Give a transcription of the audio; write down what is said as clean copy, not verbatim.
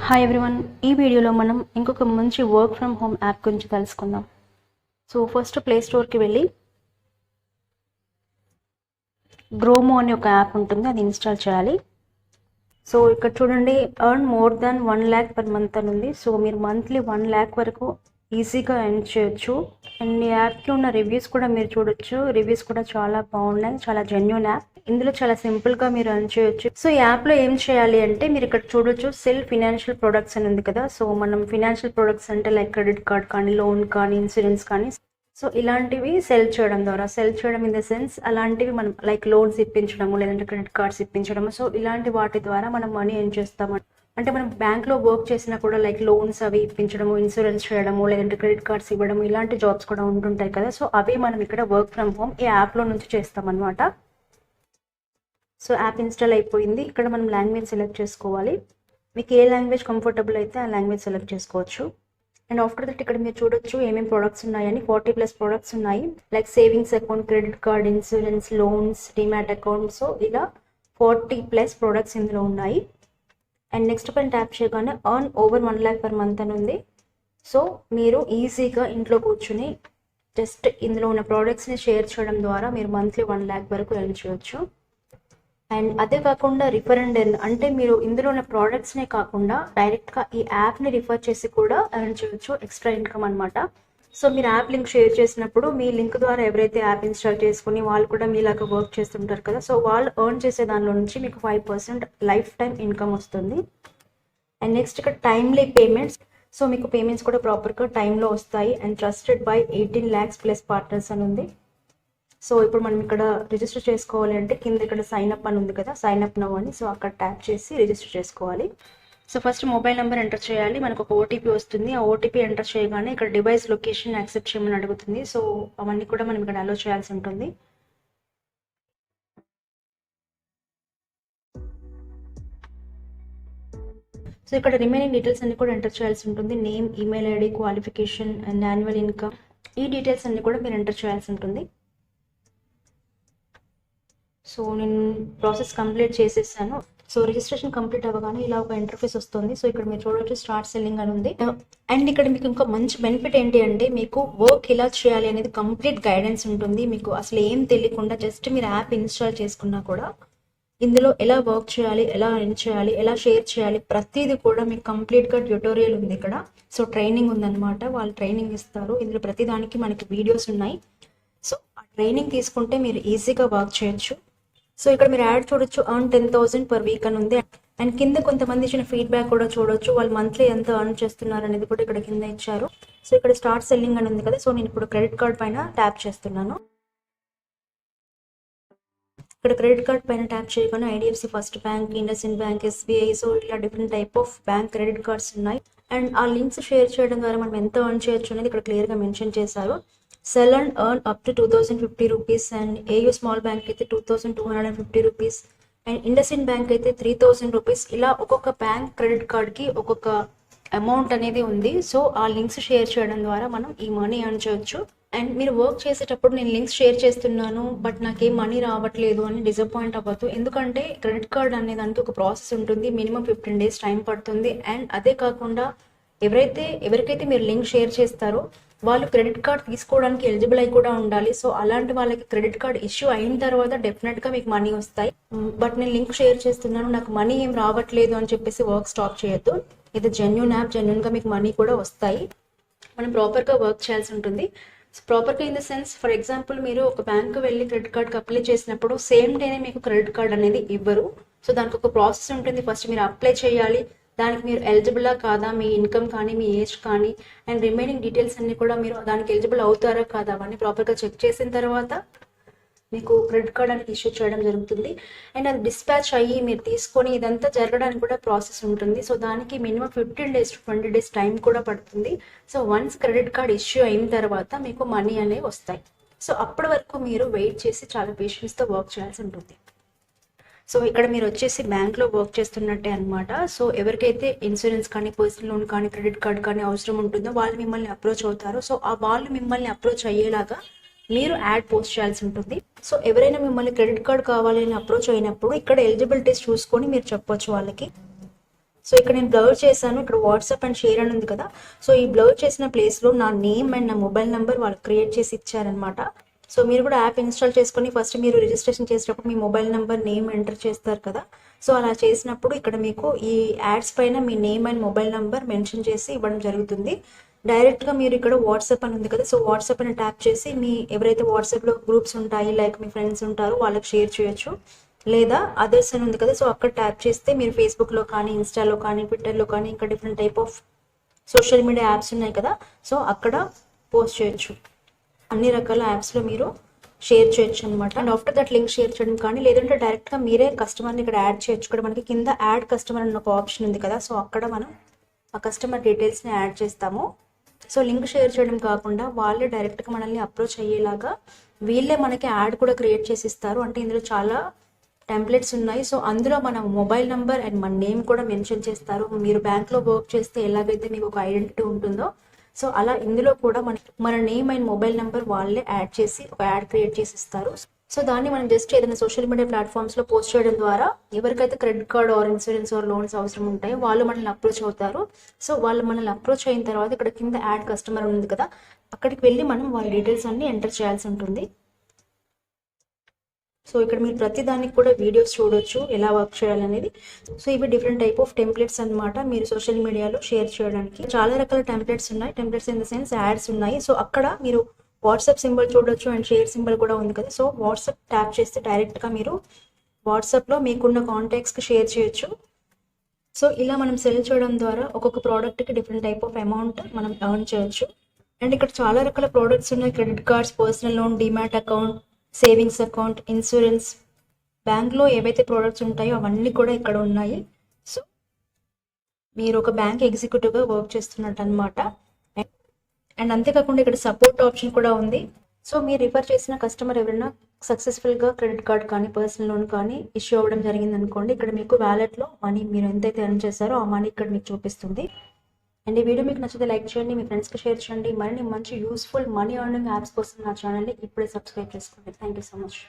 Hi everyone, ఈ వీడియోలో మనం ఇంకొక మంచి వర్క్ ఫ్రమ్ హోమ్ యాప్ గురించి తెలుసుకుందాం. సో ఫస్ట్ ప్లే స్టోర్కి వెళ్ళి గ్రోమో అనే ఒక యాప్ ఉంటుంది, అది ఇన్స్టాల్ చేయాలి. సో ఇక్కడ చూడండి, earn more than 1 lakh per month అని ఉంది. సో మీరు మంత్లీ 1 lakh వరకు ఈజీగా ఎర్న్ చేయొచ్చు. అండ్ ఈ యాప్కి ఉన్న రివ్యూస్ కూడా మీరు చూడొచ్చు. రివ్యూస్ కూడా చాలా బాగున్నాయి, చాలా జెన్యూన్ యాప్. ఇందులో చాలా సింపుల్గా మీరు ఎర్న్ చేయొచ్చు. సో ఈ యాప్లో ఏం చేయాలి అంటే, మీరు ఇక్కడ చూడొచ్చు సెల్ ఫినాన్షియల్ ప్రొడక్ట్స్ అని ఉంది కదా. సో మనం ఫినాన్షియల్ ప్రొడక్ట్స్ అంటే లైక్ క్రెడిట్ కార్డ్ కానీ, లోన్ కానీ, ఇన్సూరెన్స్ కానీ, సో ఇలాంటివి సెల్ చేయడం ద్వారా, సెల్ చేయడం ఇన్ ద సెన్స్ అలాంటివి మనం లైక్ లోన్స్ ఇప్పించడము, లేదంటే క్రెడిట్ కార్డ్స్ ఇప్పించడము. సో ఇలాంటి వాటి ద్వారా మనం మనీ ఎర్న్ చేస్తాము. అంటే మనం బ్యాంక్లో వర్క్ చేసినా కూడా లైక్ లోన్స్ అవి ఇప్పించడము, ఇన్సూరెన్స్ చేయడము, లేదంటే క్రెడిట్ కార్డ్స్ ఇవ్వడము, ఇలాంటి జాబ్స్ కూడా ఉంటుంటాయి కదా. సో అవి మనం ఇక్కడ వర్క్ ఫ్రమ్ హోమ్ ఈ యాప్లో నుంచి చేస్తామన్నమాట. సో యాప్ ఇన్స్టాల్ అయిపోయింది. ఇక్కడ మనం లాంగ్వేజ్ సెలెక్ట్ చేసుకోవాలి. మీకు ఏ లాంగ్వేజ్ కంఫర్టబుల్ అయితే ఆ లాంగ్వేజ్ సెలెక్ట్ చేసుకోవచ్చు. అండ్ ఆఫ్టర్ దట్ ఇక్కడ మీరు చూడొచ్చు ఏమేమి ప్రొడక్ట్స్ ఉన్నాయని. 40+ ప్రొడక్ట్స్ ఉన్నాయి, like savings account, credit card, insurance, loans, demat account. So ఇలా 40+ ప్రొడక్ట్స్ ఇందులో ఉన్నాయి. అండ్ నెక్స్ట్ పైన ట్యాప్ చేయగానే earn over 1 lakh per month అని ఉంది. సో మీరు ఈజీగా ఇంట్లో కూర్చుని జస్ట్ ఇందులో ఉన్న ప్రోడక్ట్స్ని షేర్ చేయడం ద్వారా మీరు మంత్లీ 1 lakh వరకు ఎర్న్ చేయొచ్చు. అండ్ అదే కాకుండా రిఫర్ అండ్ ఎర్న్ అంటే మీరు ఇందులో ఉన్న ప్రోడక్ట్స్నే కాకుండా డైరెక్ట్గా ఈ యాప్ని రిఫర్ చేసి కూడా ఎర్న్ చేయొచ్చు, ఎక్స్ట్రా ఇన్కమ్ అనమాట. సో మీరు యాప్ లింక్ షేర్ చేసినప్పుడు మీ లింక్ ద్వారా ఎవరైతే యాప్ ఇన్స్టాల్ చేసుకుని వాళ్ళు కూడా మీలాగా వర్క్ చేస్తుంటారు కదా, సో వాళ్ళు ఎర్న్ చేసే దానిలో నుంచి మీకు 5% లైఫ్ టైం ఇన్కమ్ వస్తుంది. అండ్ నెక్స్ట్ ఇక్కడ టైమ్లీ పేమెంట్స్. సో మీకు పేమెంట్స్ కూడా ప్రాపర్గా టైంలో వస్తాయి. And trusted by 18 lakhs plus partners అని ఉంది. సో ఇప్పుడు మనం ఇక్కడ రిజిస్టర్ చేసుకోవాలి అంటే కింద ఇక్కడ సైన్ అప్ అని ఉంది కదా, సైన్ అప్ నౌ అని. సో అక్కడ ట్యాప్ చేసి రిజిస్టర్ చేసుకోవాలి. So first mobile number enter చేయాలి. మనకు ఒక ఓటీపీ వస్తుంది. ఆ ఓటీపీ ఎంటర్ చేయగానే ఇక్కడ డివైస్ లొకేషన్ యాక్సెప్ట్ చేయమని అడుగుతుంది. సో అవన్నీ కూడా మనం ఇక్కడ అలో చేయాల్సి ఉంటుంది. సో ఇక్కడ రిమైనింగ్ డీటెయిల్స్ అన్ని కూడా ఎంటర్ చేయాల్సి ఉంటుంది. Name, email ID, qualification and annual income, ఈ డీటెయిల్స్ అన్ని కూడా మీరు ఎంటర్ చేయాల్సి ఉంటుంది. సో నేను ప్రాసెస్ కంప్లీట్ చేసేసాను. సో రిజిస్ట్రేషన్ కంప్లీట్ అవ్వగానే ఇలా ఒక ఇంటర్ఫేస్ వస్తుంది. సో ఇక్కడ మీరు చూడవచ్చు స్టార్ట్ సెల్లింగ్ అని ఉంది. అండ్ ఇక్కడ మీకు ఇంకా మంచి బెనిఫిట్ ఏంటి అంటే, మీకు వర్క్ ఎలా చేయాలి అనేది కంప్లీట్ గైడెన్స్ ఉంటుంది. మీకు అసలు ఏం తెలియకుండా జస్ట్ మీరు యాప్ ఇన్స్టాల్ చేసుకున్నా కూడా ఇందులో ఎలా వర్క్ చేయాలి, ఎలా ఎర్న్ చేయాలి, ఎలా షేర్ చేయాలి, ప్రతిదీ కూడా మీకు కంప్లీట్గా ట్యూటోరియల్ ఉంది ఇక్కడ. సో ట్రైనింగ్ ఉందన్నమాట, వాళ్ళు ట్రైనింగ్ ఇస్తారు. ఇందులో ప్రతిదానికి మనకి వీడియోస్ ఉన్నాయి. సో ఆ ట్రైనింగ్ తీసుకుంటే మీరు ఈజీగా వర్క్ చేయొచ్చు. సో ఇక్కడ మీరు యాడ్ చూడొచ్చు, ఎర్న్ 10,000 per week అని ఉంది. అండ్ కింద కొంతమంది ఇచ్చిన ఫీడ్బ్యాక్ కూడా చూడొచ్చు, వాళ్ళు మంత్లీ ఎంత ఎర్న్ చేస్తున్నారు అనేది కూడా ఇక్కడ కింద ఇచ్చారు. సో ఇక్కడ స్టార్ట్ సెల్లింగ్ అని ఉంది కదా. సో నేను ఇప్పుడు క్రెడిట్ కార్డ్ పైన ట్యాప్ చేస్తున్నాను. ఇక్కడ క్రెడిట్ కార్డ్ పైన ట్యాప్ చేయగానే IDFC first bank, IndusInd bank, SBI, so ఇలా different type of bank credit cards ఉన్నాయి. అండ్ ఆ లింక్స్ షేర్ చేయడం ద్వారా మనం ఎంత ఎర్న్ చేయొచ్చు అనేది ఇక్కడ క్లియర్గా మెన్షన్ చేశారు. Cell and earn up to 2,050 rupees. And AU small bank అయితే 2,250 రూపీస్. అండ్ ఇండస్ఇండ్ బ్యాంక్ అయితే 3,000 రూపీస్. ఇలా ఒక్కొక్క బ్యాంక్ క్రెడిట్ కార్డ్కి ఒక్కొక్క అమౌంట్ అనేది ఉంది. సో ఆ లింక్స్ షేర్ చేయడం ద్వారా మనం ఈ మనీ ఎర్న్ చేయొచ్చు. అండ్ మీరు వర్క్ చేసేటప్పుడు నేను లింక్స్ షేర్ చేస్తున్నాను బట్ నాకేం మనీ రావట్లేదు అని డిసప్పాయింట్ అవ్వద్దు. ఎందుకంటే క్రెడిట్ కార్డ్ అనే దానికి ఒక ప్రాసెస్ ఉంటుంది, మినిమం 15 days టైం పడుతుంది. అండ్ అదే కాకుండా ఎవరికైతే మీరు లింక్ షేర్ చేస్తారో వాళ్ళు క్రెడిట్ కార్డ్ తీసుకోవడానికి ఎలిజిబుల్ అయి కూడా ఉండాలి. సో అలాంటి వాళ్ళకి క్రెడిట్ కార్డ్ ఇష్యూ అయిన తర్వాత డెఫినెట్గా మీకు మనీ వస్తాయి. బట్ నేను లింక్ షేర్ చేస్తున్నాను, నాకు మనీ ఏం రావట్లేదు అని చెప్పేసి వర్క్ స్టాప్ చేయొద్దు. ఇది జెన్యూన్ యాప్, జెన్యూన్గా మీకు మనీ కూడా వస్తాయి. మనం ప్రాపర్గా వర్క్ చేయాల్సి ఉంటుంది. ప్రాపర్గా in the sense, for example మీరు ఒక బ్యాంకు వెళ్ళి క్రెడిట్ కార్డ్కి అప్లై చేసినప్పుడు సేమ్ డేనే మీకు క్రెడిట్ కార్డ్ అనేది ఇవ్వరు. సో దానికి ఒక ప్రాసెస్ ఉంటుంది. ఫస్ట్ మీరు అప్లై చేయాలి, దానికి మీరు ఎలిజిబులా కాదా, మీ ఇన్కమ్ కానీ, మీ ఏజ్ కానీ, అండ్ రిమైనింగ్ డీటెయిల్స్ అన్ని కూడా మీరు దానికి ఎలిజిబుల్ అవుతారా కాదా అవన్నీ ప్రాపర్గా చెక్ చేసిన తర్వాత మీకు క్రెడిట్ కార్డ్ అనేది ఇష్యూ చేయడం జరుగుతుంది. అండ్ అది డిస్పాచ్ అయ్యి మీరు తీసుకొని ఇదంతా జరగడానికి కూడా ప్రాసెస్ ఉంటుంది. సో దానికి minimum 15 days to 20 days time కూడా పడుతుంది. So once credit card issue అయిన తర్వాత మీకు మనీ అనేవి వస్తాయి. సో అప్పటి వరకు మీరు వెయిట్ చేసి చాలా పేషెన్స్తో వర్క్ చేయాల్సి ఉంటుంది. సో ఇక్కడ మీరు వచ్చేసి బ్యాంక్లో వర్క్ చేస్తున్నట్టే అనమాట. సో ఎవరికైతే ఇన్సూరెన్స్ కానీ, పర్సనల్ లోన్ కానీ, క్రెడిట్ కార్డ్ కానీ అవసరం ఉంటుందో వాళ్ళు మిమ్మల్ని అప్రోచ్ అవుతారు. సో ఆ వాళ్ళు మిమ్మల్ని అప్రోచ్ అయ్యేలాగా మీరు యాడ్ పోస్ట్ చేయాల్సి ఉంటుంది. సో ఎవరైనా మిమ్మల్ని క్రెడిట్ కార్డ్ కావాలి అని అప్రోచ్ అయినప్పుడు ఇక్కడ ఎలిజిబిలిటీస్ చూసుకొని మీరు చెప్పొచ్చు వాళ్ళకి. సో ఇక్కడ నేను బ్లర్ చేశాను, ఇక్కడ వాట్సాప్ అండ్ షేర్ అని ఉంది కదా. సో ఈ బ్లర్ చేసిన ప్లేస్లో నా నేమ్ అండ్ నా మొబైల్ నెంబర్ వాళ్ళు క్రియేట్ చేసి ఇచ్చారనమాట. సో మీరు కూడా యాప్ ఇన్స్టాల్ చేసుకొని ఫస్ట్ మీరు రిజిస్ట్రేషన్ చేసేటప్పుడు మీ మొబైల్ నెంబర్ నేమ్ ఎంటర్ చేస్తారు కదా. సో అలా చేసినప్పుడు ఇక్కడ మీకు ఈ యాడ్స్ పైన మీ name and mobile number mention చేసి ఇవ్వడం జరుగుతుంది. డైరెక్ట్గా మీరు ఇక్కడ వాట్సాప్ అని ఉంది కదా, సో వాట్సాప్ అని ట్యాప్ చేసి మీ ఎవరైతే వాట్సాప్లో గ్రూప్స్ ఉంటాయి, లైక్ మీ ఫ్రెండ్స్ ఉంటారో వాళ్ళకి షేర్ చేయొచ్చు. లేదా అదర్స్ అని ఉంది కదా, సో అక్కడ ట్యాప్ చేస్తే మీరు ఫేస్బుక్లో కానీ, ఇన్స్టాలో కానీ, ట్విట్టర్లో కానీ, ఇంకా different type of social media apps ఉన్నాయి కదా, సో అక్కడ పోస్ట్ చేయొచ్చు. అన్ని రకాల యాప్స్లో మీరు షేర్ చేయొచ్చు అనమాట. And after that link share చేయడం కానీ, లేదంటే డైరెక్ట్గా మీరే కస్టమర్ని ఇక్కడ యాడ్ చేయొచ్చు. ఇక్కడ మనకి కింద యాడ్ కస్టమర్ అన్న ఒక ఆప్షన్ ఉంది కదా, సో అక్కడ మనం ఆ కస్టమర్ డీటెయిల్స్ని యాడ్ చేస్తాము. సో లింక్ షేర్ చేయడం కాకుండా వాళ్ళే డైరెక్ట్గా మనల్ని అప్రోచ్ అయ్యేలాగా వీళ్ళే మనకి యాడ్ కూడా క్రియేట్ చేసి ఇస్తారు. అంటే ఇందులో చాలా టెంప్లెట్స్ ఉన్నాయి. సో అందులో మన మొబైల్ నెంబర్ అండ్ మన నేమ్ కూడా మెన్షన్ చేస్తారు. మీరు బ్యాంక్లో వర్క్ చేస్తే ఎలాగైతే మీకు ఒక ఐడెంటిటీ ఉంటుందో, సో అలా ఇందులో కూడా మన నేమ్ అండ్ మొబైల్ నెంబర్ వాళ్ళే యాడ్ చేసి ఒక యాడ్ క్రియేట్ చేసి ఇస్తారు. సో దాన్ని మనం జస్ట్ ఏదైనా సోషల్ మీడియా ప్లాట్ఫామ్స్లో పోస్ట్ చేయడం ద్వారా ఎవరికైతే credit card or insurance or loans అవసరం ఉంటాయో వాళ్ళు మనల్ని అప్రోచ్ అవుతారు. సో వాళ్ళు మనల్ని అప్రోచ్ అయిన తర్వాత ఇక్కడ కింద యాడ్ కస్టమర్ ఉంది కదా, అక్కడికి వెళ్ళి మనం వాళ్ళ డీటెయిల్స్ అన్ని ఎంటర్ చేయాల్సి ఉంటుంది. సో ఇక్కడ మీరు ప్రతి దానికి కూడా వీడియోస్ చూడొచ్చు ఎలా వర్క్ చేయాలనేది. సో ఇవి డిఫరెంట్ టైప్ ఆఫ్ టెంప్లెట్స్ అనమాట, మీరు సోషల్ మీడియాలో షేర్ చేయడానికి. చాలా రకాల టెంప్లెట్స్ ఉన్నాయి. Templates in the sense ads ఉన్నాయి. సో అక్కడ మీరు వాట్సాప్ సింబల్ చూడొచ్చు అండ్ షేర్ సింబల్ కూడా ఉంది కదా. సో వాట్సాప్ ట్యాప్ చేస్తే డైరెక్ట్గా మీరు వాట్సాప్లో మీకున్న కాంటాక్ట్స్కి షేర్ చేయొచ్చు. సో ఇలా మనం సెల్ చేయడం ద్వారా ఒక్కొక్క ప్రోడక్ట్కి డిఫరెంట్ టైప్ ఆఫ్ అమౌంట్ మనం ఎర్న్ చేయొచ్చు. అండ్ ఇక్కడ చాలా రకాల ప్రోడక్ట్స్ ఉన్నాయి. Credit cards, personal loan, demat account, savings account, insurance, బ్యాంక్లో ఏవైతే ప్రోడక్ట్స్ ఉంటాయో అవన్నీ కూడా ఇక్కడ ఉన్నాయి. సో మీరు ఒక బ్యాంక్ ఎగ్జిక్యూటివ్గా వర్క్ చేస్తున్నట్టు అనమాట. అండ్ అంతేకాకుండా ఇక్కడ సపోర్ట్ ఆప్షన్ కూడా ఉంది. సో మీరు రిఫర్ చేసిన కస్టమర్ ఎవరైనా సక్సెస్ఫుల్గా క్రెడిట్ కార్డ్ కానీ, పర్సనల్ లోన్ కానీ ఇష్యూ అవ్వడం జరిగింది అనుకోండి, ఇక్కడ మీకు వ్యాలెట్లో మనీ మీరు ఎంతైతే ఎర్న్ చేశారో ఆ మనీ ఇక్కడ మీకు చూపిస్తుంది. అండ్ ఈ వీడియో మీకు నచ్చితే లైక్ చేయండి, మీ ఫ్రెండ్స్కి షేర్ చేయండి. మరిన్ని మంచి యూస్ఫుల్ మనీ ఎర్నింగ్ యాప్స్ కోసం నా ఛానల్ని ఇప్పుడే సబ్స్క్రైబ్ చేసుకోండి. Thank you so much.